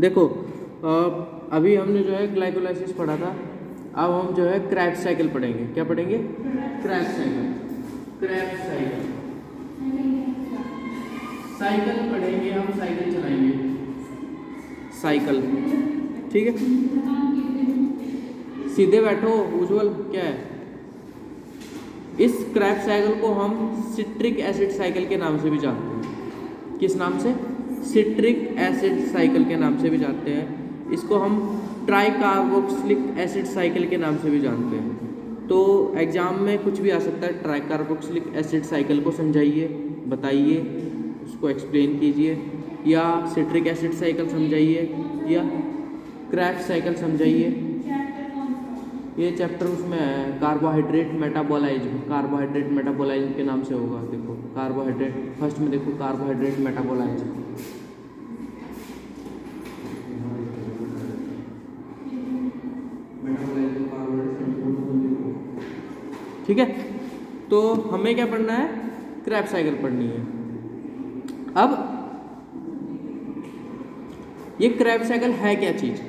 देखो अभी हमने जो है ग्लाइकोलाइसिस पढ़ा था, अब हम जो है क्रेब्स साइकिल पढ़ेंगे। क्या पढ़ेंगे? Krebs cycle. Krebs cycle cycle पढ़ेंगे हम, साइकिल चलाएंगे, साइकिल। ठीक है, सीधे बैठो उज्जवल। क्या है? इस क्रेब्स साइकिल को हम सिट्रिक एसिड साइकिल के नाम से भी जानते हैं। किस नाम से? सिट्रिक एसिड साइकिल के नाम से भी जानते हैं। इसको हम ट्राइकार्बोक्सिलिक एसिड साइकिल के नाम से भी जानते हैं। तो एग्जाम में कुछ भी आ सकता है। ट्राइकार्बोक्सिलिक एसिड साइकिल को समझाइए, बताइए, उसको एक्सप्लेन कीजिए, या सिट्रिक एसिड साइकिल समझाइए, या क्रेब्स साइकिल समझाइए। ये चैप्टर उसमें है, कार्बोहाइड्रेट मेटाबोलाइज्म। कार्बोहाइड्रेट मेटाबोलाइज्म के नाम से होगा। देखो कार्बोहाइड्रेट, फर्स्ट में देखो कार्बोहाइड्रेट मेटाबोलाइज्म। ठीक है, तो हमें क्या पढ़ना है? क्रेब्स साइकिल पढ़नी है। अब ये क्रेब्स साइकिल है क्या चीज़?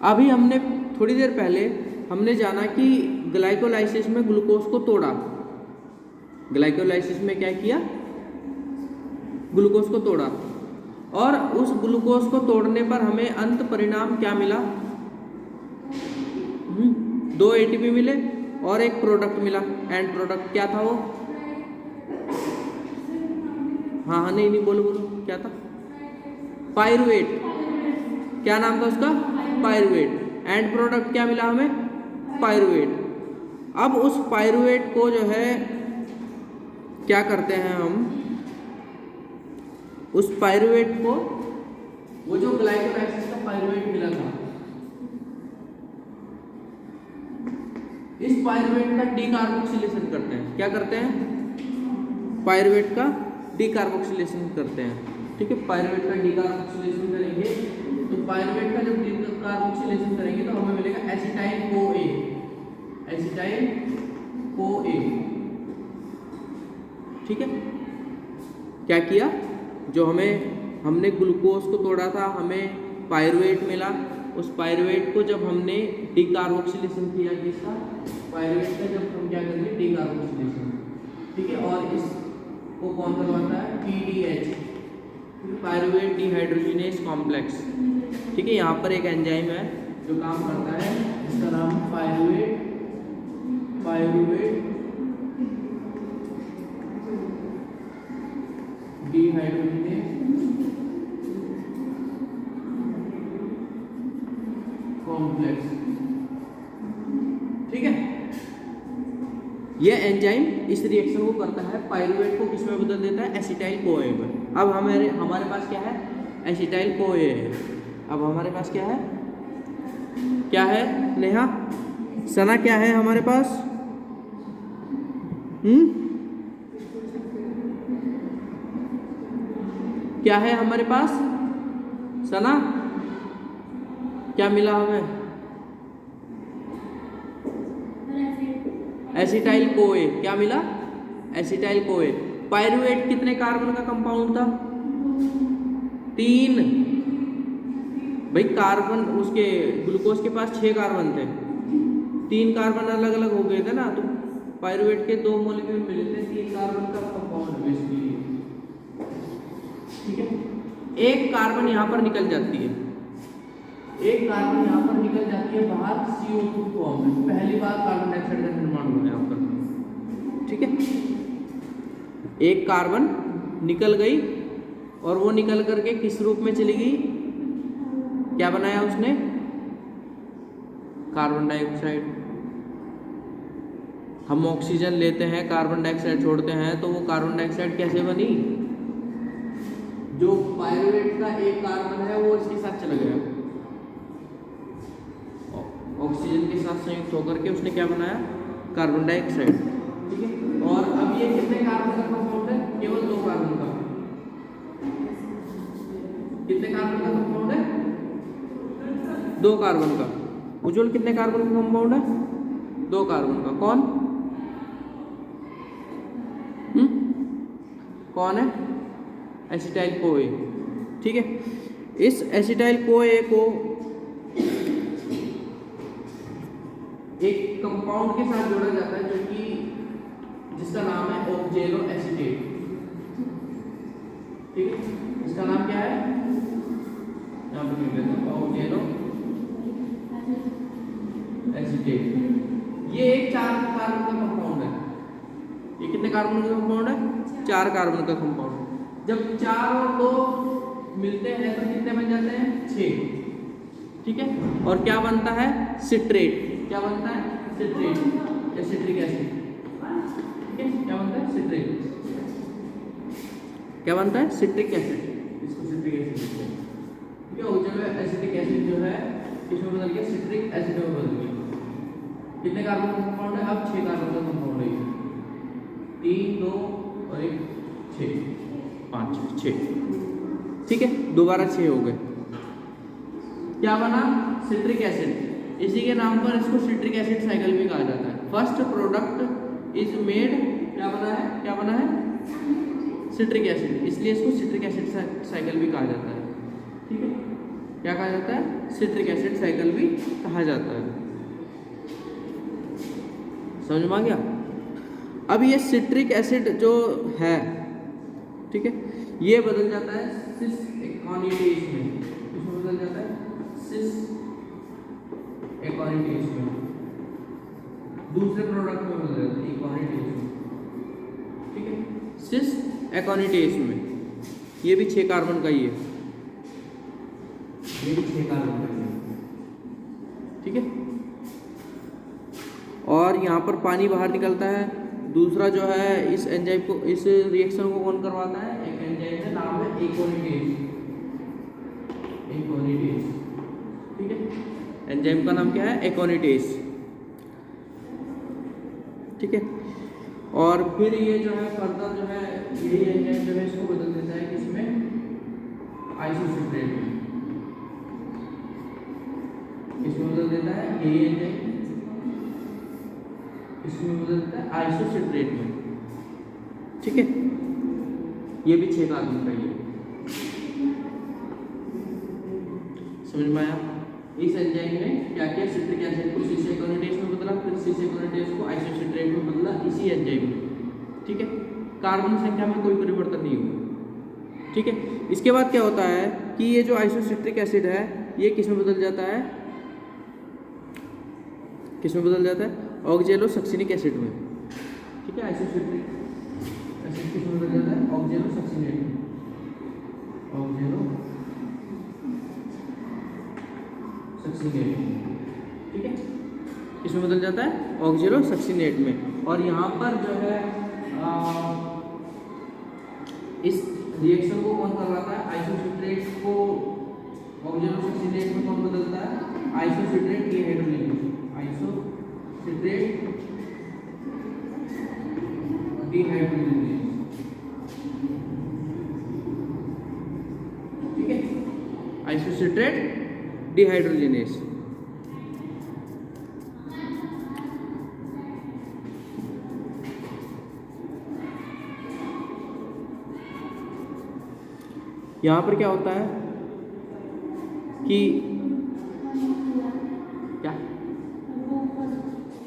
अभी हमने थोड़ी देर पहले हमने जाना कि ग्लाइकोलाइसिस में ग्लूकोज को तोड़ा। ग्लाइकोलाइसिस में क्या किया? ग्लूकोज को तोड़ा, और उस ग्लूकोज को तोड़ने पर हमें अंत परिणाम क्या मिला? 2 एटीपी मिले और एक प्रोडक्ट मिला। एंड प्रोडक्ट क्या था वो? हाँ, नहीं बोलो क्या था? पायरुवेट। क्या नाम था उसका? पायरुवेट। एंड प्रोडक्ट क्या मिला हमें? पायरुवेट। अब उस पायरुवेट को जो है क्या करते हैं हम? उस पायरुवेट को, वो जो ग्लाइकोलाइसिस का पायरुवेट मिला था, इस पायरुवेट का डीकार्बोक्सिलेशन करते हैं। क्या करते हैं? पायरुवेट का डीकार्बोक्सिलेशन करते हैं। ठीक है, पायरुवेट का डीकार्बोक्सिलेशन करेंगे तो पायरुवेट का जब डीकार्बोक्सिलेशन करेंगे तो हमें मिलेगा एसिटाइल CoA। Acetyl CoA। ठीक है, क्या किया? जो हमने ग्लूकोज को तोड़ा था, हमें पायरुवेट मिला। उस पायरुवेट को जब हमने डीकार्बोक्सिलेशन किया, किसका? पायरुवेट का जब हम क्या करेंगे? डीकार्बोक्सिलेशन। ठीक है, और इसको कौन करवाता है? PDH, pyruvate dehydrogenase complex. ठीक है, यहाँ पर एक एंजाइम है जो काम करता है, इसका नाम पायरुवेट डिहाइड्रोजिनेज कॉम्प्लेक्स। ठीक है, यह एंजाइम इस रिएक्शन को करता है, पायरुवेट को किसमें बदल देता है? एसिटाइल CoA में। अब हमारे पास क्या है? एसिटाइल CoA है। अब हमारे पास क्या है? क्या है नेहा? सना, क्या है हमारे पास? क्या है हमारे पास? सना, क्या मिला हमें? Acetyl CoA। क्या मिला? Acetyl CoA। पायरुवेट कितने कार्बन का कंपाउंड था? 3। भाई कार्बन, उसके ग्लूकोज के पास 6 कार्बन थे, 3 कार्बन अलग अलग हो गए थे ना, तो पायरुवेट के 2 मॉलिक्यूल मिले थे, 3 कार्बन का कंपाउंड बेसिकली। ठीक है, एक कार्बन यहाँ पर निकल जाती है, एक कार्बन यहाँ पर निकल जाती है बाहर CO2 फॉर्म में। पहली बार कार्बन डाइऑक्साइड का निर्माण हुआ यहाँ पर। ठीक है, एक कार्बन निकल गई और वो निकल करके किस रूप में चली गई? क्या बनाया उसने? Carbon dioxide. हम ऑक्सीजन लेते हैं, कार्बन डाइऑक्साइड छोड़ते हैं, तो वो कार्बन डाइऑक्साइड कैसे बनी? जो पायरुवेट का एक कार्बन है वो इसके साथ चला गया, ऑक्सीजन के साथ संयुक्त होकर के उसने क्या बनाया? Carbon dioxide. ठीक है, और अब ये कितने कार्बन का कंपाउंड है? केवल 2 कार्बन का। कितने कार्बन का कंपाउंड है? 2 कार्बन का। उज्जवल, कितने कार्बन का कंपाउंड है? 2 कार्बन का। कौन? कौन है? Acetyl CoA। ठीक है, इस एसिटाइल CoA को एक कंपाउंड के साथ जोड़ा जाता है जो कि जिसका नाम है ऑक्जेलो एसीटेट। ठीक है, इसका नाम क्या है, यहाँ पर लिख लेते हैं ऑक्जेलो एसीटेट। ये एक 4 कार्बन का कंपाउंड है। ये कितने कार्बन का कंपाउंड है? 4 कार्बन का कंपाउंड। जब 4 और 2 मिलते हैं तो कितने बन जाते हैं? 6। ठीक है, और क्या बनता है? सिट्रेट। क्या बनता है? सिट्रेट या सिट्रिक एसिड। ठीक है, क्या बनता है? सिट्रेट। क्या बनता है? Citric acid. इसको सिट्रिक एसिड कहते हैं। ठीक है, ऑक्जेलो एसिटिक एसिड जो है इसमें बदल गया सिट्रिक एसिड में बदल गया। कितने कार्बन का कंपाउंड है? अब 6 कार्बन का कंपाउंड है। 3, 2 और 1, 6, 5, 6। ठीक है, दोबारा 6 हो गए। क्या बना? Citric acid. इसी के नाम पर इसको सिट्रिक एसिड साइकिल भी कहा जाता है। फर्स्ट प्रोडक्ट इज मेड, क्या बना है? क्या बना है? सिट्रिक एसिड, इसलिए इसको सिट्रिक एसिड साइकिल भी कहा जाता है। ठीक है, क्या कहा जाता है? सिट्रिक एसिड साइकिल भी कहा जाता है। समझ में आ गया? अब ये सिट्रिक एसिड जो है, ठीक है, ये बदल जाता है सिस एकोनिटेज में। इसमें बदल जाता है सिस एकोनिटेज में, दूसरे प्रोडक्ट में बदल जाता है एकोनिटेज में। ठीक है, सिस एकोनिटेज में। ये भी 6 कार्बन का ही है। ये भी 6 कार्बन का ही है। ठीक है, और यहाँ पर पानी बाहर निकलता है। दूसरा जो है इस एंजाइम को, इस रिएक्शन को कौन करवाता है? एक एंजाइम का नाम है एकोनिटेज। एकोनिटेज। ठीक है, एंजाइम का नाम क्या है? एकोनिटेज। ठीक है, और फिर ये जो है फर्दर जो है यही एंजाइम जो है इसको बदल देता है किसमें? आइसोसिट्रेट में। इसमें बदल देता है यही एंजाइम, इसमें बदल देता है आइसोसिट्रेट में। ठीक है, ये भी 6 कार्बन का ही है। समझ में आया? इस एंजाइम ने क्या किया? सिट्रिक एसिड को सिस एकोनिटेज में बदला, फिर सिस एकोनिटेज को आइसोसिट्रेट में बदला, इसी एंजाइम में। ठीक है, कार्बन संख्या में कोई परिवर्तन नहीं हुआ। ठीक है, इसके बाद क्या होता है कि ये जो आइसोसिट्रिक एसिड है ये किस में बदल जाता है? किस में बदल जाता है? ऑक्जेलो सक्सिनिक एसिड में। ठीक है, आइसोसिट्रिक एसिड किस में बदल जाता है? ऑक्जेलो सक्सिनेट में। ऑक्जेलो सक्सिनेट। ठीक है, किसमें बदल जाता है? ऑक्जेलो सक्सिनेट में। और यहाँ पर जो है इस रिएक्शन को कौन करवाता है? आइसोसिट्रेट को ऑक्जेलो सक्सिनेट में कौन बदलता है? Isocitrate dehydrogenase. Isocitrate dehydrogenase. ठीक है, आइसोसिट्रेट डिहाइड्रोजिनेज। यहाँ पर क्या होता है कि क्या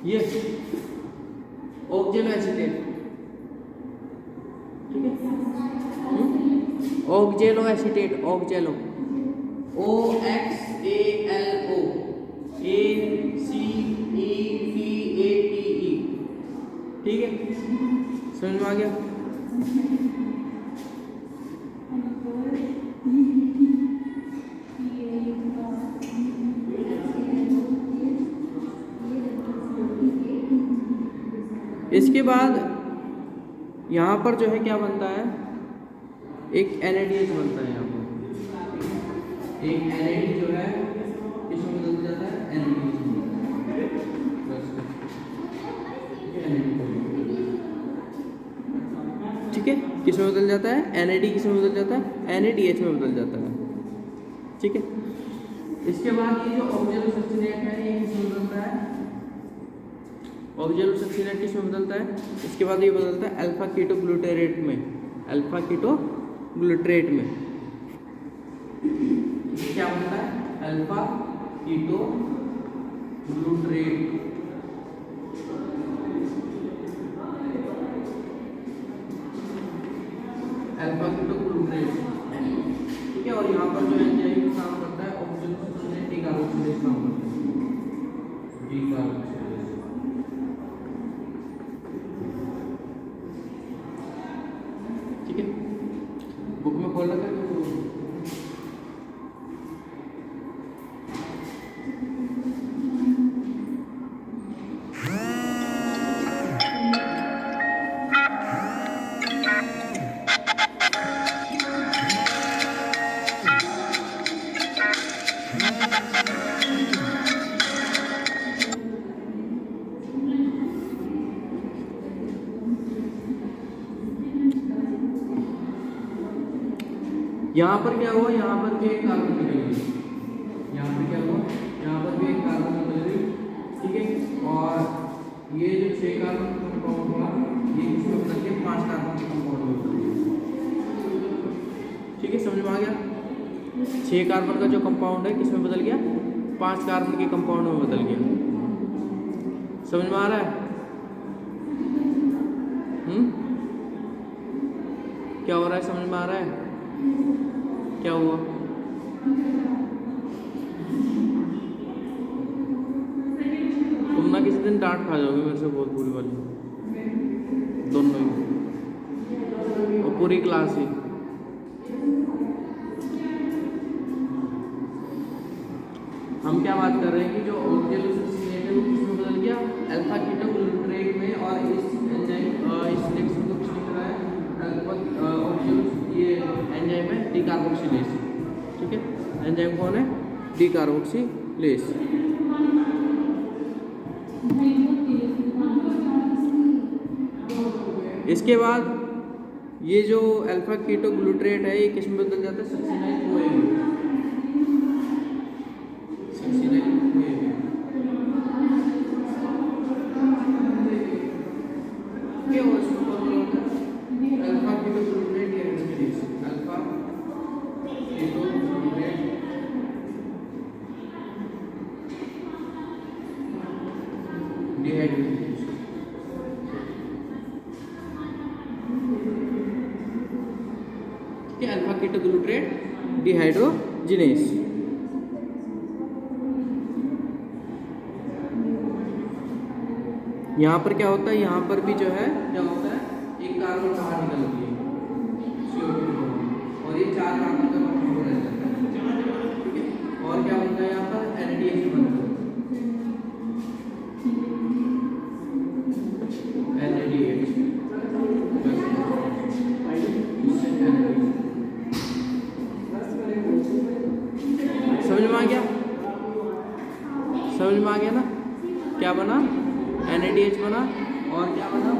ये ऑक्जेलो एसीटेट। ठीक है, ऑक्जेलो एसीटेट, ऑक्जेलो OXALO ACETATE। ठीक है, समझ में आ गया? इसके बाद यहाँ पर जो है क्या बनता है? एक NADH बनता है। यहाँ पर एक NAD जो है इसमें बदल जाता है NADH। ठीक है, किसमें बदल जाता है? NAD किसमें बदल जाता है? NADH में बदल जाता है। ठीक है, इसके बाद ये जो ऑक्जेलो सक्सिनेट है ये किसमें बदलता है? ऑक्जेलो सक्सिनेट किसमें बदलता है? इसके बाद ये बदलता है अल्फा कीटो ग्लूटेरेट में। अल्फा कीटो ग्लूटेरेट में। क्या बनता है? Alpha keto ग्लूट्रेट। अल्फा कीटो ग्लूट्रेट, ठीक है। और यहाँ पर जो एंजाइम काम करता है ऑक्सीजन डीकार्बोक्सिलेज काम करता है, डीकार्बोक्सिलेज। ठीक है, बुक में खोल रखा है। यहाँ पर क्या हुआ? यहाँ पर भी एक कार्बन निकल गई। यहाँ पर क्या हुआ? यहाँ पर भी एक कार्बन निकल गई, ठीक है। और ये जो 6 कार्बन का कंपाउंड हुआ, ये इसमें बदल के 5 कार्बन के कंपाउंड में बदल गया। ठीक है, समझ में आ गया? 6 कार्बन का जो कंपाउंड है किसमें बदल गया? 5 कार्बन के कंपाउंड में बदल गया। समझ में आ रहा है? क्या हो रहा है? समझ में आ रहा है? क्या हुआ? तुम ना किसी दिन डांट खा जाओगे मेरे से बहुत बुरी वाली, दोनों ही और पूरी क्लास ही। हम क्या बात कर रहे हैं कि जो ऑक्जेलोसक्सिनेट है वो किसमें बदल गया? अल्फा कीटो ग्लूट्रेट में। और इस एंजाइम इस नेक्स्ट को कुछ लिख रहा है अल्फा ये एंजाइम है डीकार्बोक्सिलेज। ठीक है, एंजाइम कौन है? डीकार्बोक्सिलेज। इसके बाद ये जो अल्फा कीटो ग्लूट्रेट है ये किसमें बदल जाता है? सक्सिनाइल कोए में। सक्सिनाइल कोए में, क्या हो इसको alpha keto glutarate dehydrogenase. Alpha keto glutarate dehydrogenase. ठीक है, अल्फा कीटो ग्लूट्रेट डिहाइड्रोजिनेज। यहाँ पर क्या होता है? यहाँ पर भी जो है क्या होता है? एक कार्बन बाहर निकलती है CO2 और ये 4 कार्बन का कंपाउंड रह जाता है। ठीक है, और क्या होता है? यहाँ पर NADH बनता है। NADH समझ में आ गया? समझ में आ गया ना? क्या बना? NADH बना। और क्या बना?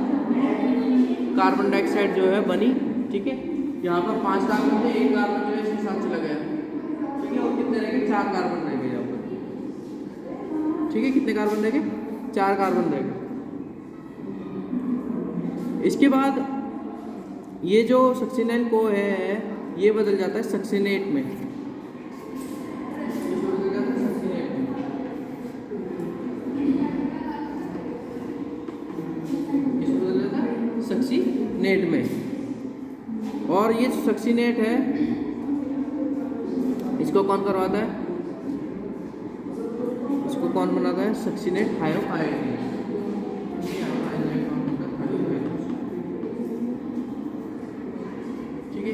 कार्बन डाइऑक्साइड जो है बनी। ठीक है, यहाँ पर 5 कार्बन थे, एक कार्बन जो है इसके साथ चला गया। ठीक है, और कितने रह गए? 4 कार्बन रह गए यहाँ पर। ठीक है, कितने कार्बन रह गए? 4 कार्बन रह गए। इसके बाद ये जो सक्सिनाइल को है ये बदल जाता है सक्सिनेट में। सक्सिनेट में। और ये जो सक्सिनेट है इसको कौन करवाता है? इसको कौन बनाता है? Succinate thiokinase. ठीक है,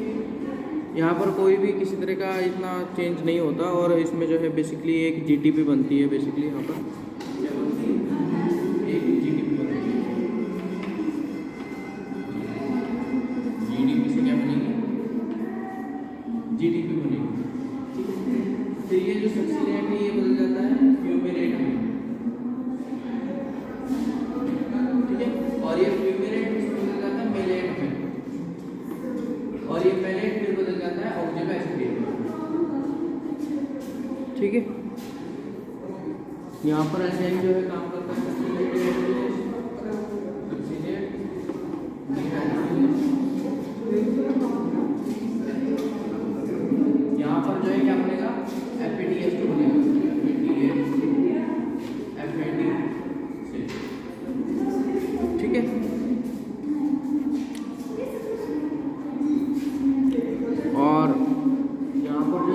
यहाँ पर कोई भी किसी तरह का इतना चेंज नहीं होता। और इसमें जो है बेसिकली एक GTP बनती है। बेसिकली यहाँ पर क्या बनती है? एक GTP बनती है। GDP से क्या बनेगी? GDP बनेगी। फिर ये जो सक्सिनेट है ये बदल जाता है फ्यूमेरेट में। ठीक है, और ये फ्यूमेरेट किसमें बदल जाता है? मेलेट में। और ये मेलेट फिर बदल जाता है ऑक्जेलो एसिटेट में। ठीक है, यहाँ पर एंजाइम जो है काम करता है सक्सिनेट डिहाइड्रोजिनेज। यहाँ पर जो है क्या बनेगा?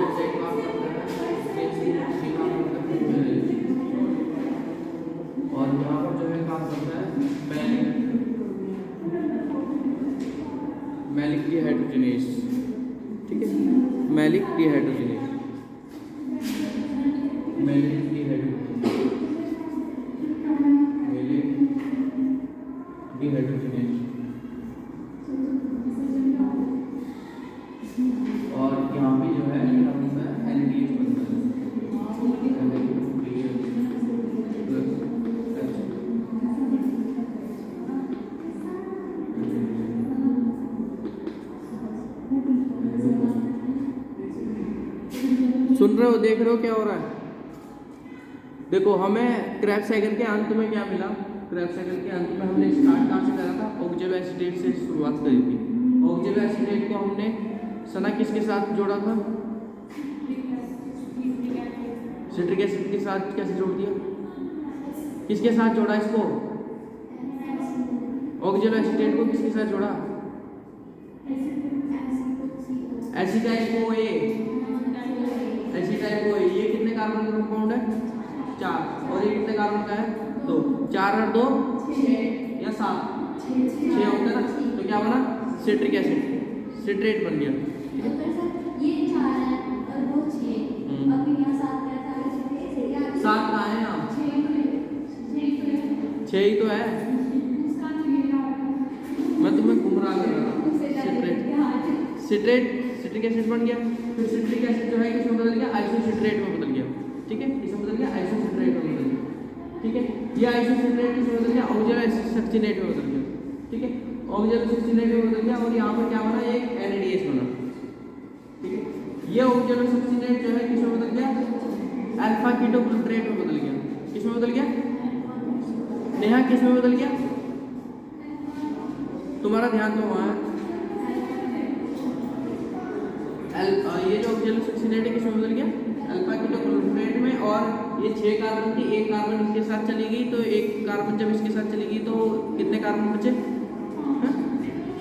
जैसे काम करता है ये काम करता है, और यहाँ पर जो है काम करता है मैलिक डिहाइड्रोजनेस। ठीक है, मैलिक डिहाइड्रोजनेस, मैलिक डिहाइड्रोजनेस। और यहाँ पे जो है क्या बनता है, NADH बनता है, सुन रहे हो, देख रहे हो क्या हो रहा है? देखो हमें क्रेब्स साइकिल के अंत में क्या मिला, क्रेब्स साइकिल के अंत में हमने स्टार्ट कहाँ से करा था, ऑक्जेलो एसीटेट से शुरुआत करी थी। ऑक्जेलो एसीटेट को हमने सना किसके साथ जोड़ा था, सिट्रिक एसिड के साथ कैसे जोड़ दिया, किसके साथ जोड़ा इसको, ऑक्जेलो एसीटेट को किसके साथ जोड़ा, एसिटाइल CoA, एसिटाइल CoA। ये कितने कार्बन का कंपाउंड है, 4, और ये कितने कार्बन का है, 2, 4 और 2 6 या 7, 6 होता है ना, तो क्या बना, सिट्रिक एसिड, सिट्रेट बन गया। ये 4 है और वो 6, अभी यहाँ 7 है, 7 कहाँ है, यहाँ 6 ही तो है, मैं तुम्हें गुमराह कर रहा हूँ। सिट्रेट, सिट्रिक एसिड बन गया, फिर सिट्रिक एसिड जो है किसमें बदल गया, आइसोसिट्रेट में बदल गया। ठीक है, इसमें बदल गया, आइसोसिट्रेट में बदल गया। ठीक है, ये आइसोसिट्रेट किसमें बदल गया, ऑक्जेलो सक्सिनेट में बदल गया। ठीक है, ऑक्जेलो सक्सिनेट में बदल गया, और यहाँ पर क्या बना, एक NADH बना। ठीक है, ये ऑक्जेलो सक्सिनेट जो है किसमें बदल गया, अल्फा कीटोग्लूट्रेट में बदल गया। किसमें बदल गया नेहा, किसमें बदल गया, तुम्हारा ध्यान तो वहाँ है। ये जो ऑक्जेलो सक्सिनेट है किसमें बदल गया, अल्फा कीटोग्लूट्रेट में, और ये 6 कार्बन थी, एक कार्बन इसके साथ चली गई, तो एक कार्बन जब इसके साथ चली गई तो कितने कार्बन बचे,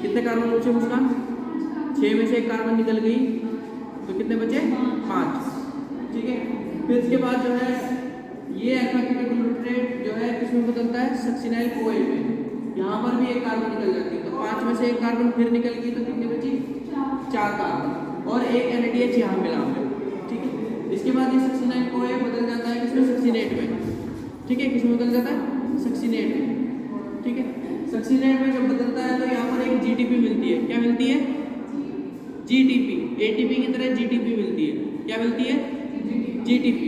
कितने कार्बन बचे मुस्कान, 6 में से एक कार्बन निकल गई, तो कितने बचे, 5। ठीक है, फिर इसके बाद जो है ये अल्फा कीटोग्लूट्रेट जो है किसमें बदलता है, सक्सिनाइल CoA में। यहाँ पर भी एक कार्बन निकल जाती है, तो 5 में से एक कार्बन फिर निकल गई, तो कितनी बची, 4 कार्बन, और एक NADH यहाँ मिला हमें। ठीक है, इसके बाद ये सक्सिनाइल CoA बदल जाता है किसमें, सक्सिनेट में। ठीक है, किसमें बदल जाता है, सक्सिनेट में। ठीक है, सक्सिनेट में जब बदलता है तो यहाँ पर एक GTP मिलती है, क्या मिलती है, GTP, ATP की तरह GTP मिलती है, क्या मिलती है, GTP।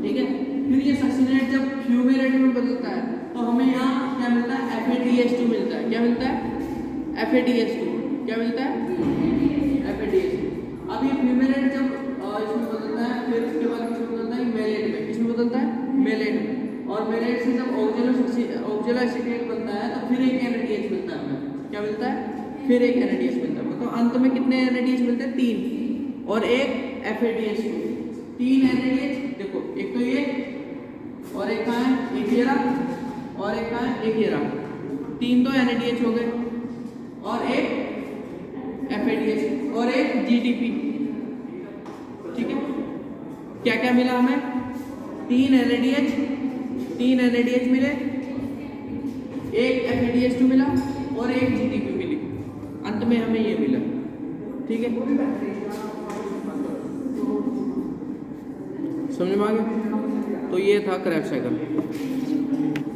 ठीक है, फिर ये सक्सिनेट जब फ्यूमेरेट में बदलता है तो हमें यहाँ क्या मिलता है, FADH2 मिलता है। क्या मिलता है, FADH2, क्या मिलता है, FADH2। अब ये फ्यूमेरेट जब इसमें बदलता है, फिर उसके बाद किसमें बदलता है, मेलेट में। किसमें बदलता है, मेलेट में, और मेलेट से जब ऑक्जेलो एसीटेट बनता है तो फिर एक NADH मिलता है हमें। क्या मिलता है, फिर एक NADH मिलता है। तो अंत में कितने NADH मिलते हैं, 3, और एक FADH2, 3 NADH। देखो एक तो ये, और एक कहाँ है, एक ये रहा, और एक कहाँ है, एक ये रहा, 3 तो NADH हो गए, और एक FADH, और एक GTP। ठीक है, क्या क्या मिला हमें, 3 NADH मिले, एक FADH2 मिला, और एक GTP मिली, अंत में हमें ये मिला। ठीक है, समझ में आ गया? तो ये था क्रेब्स साइकिल।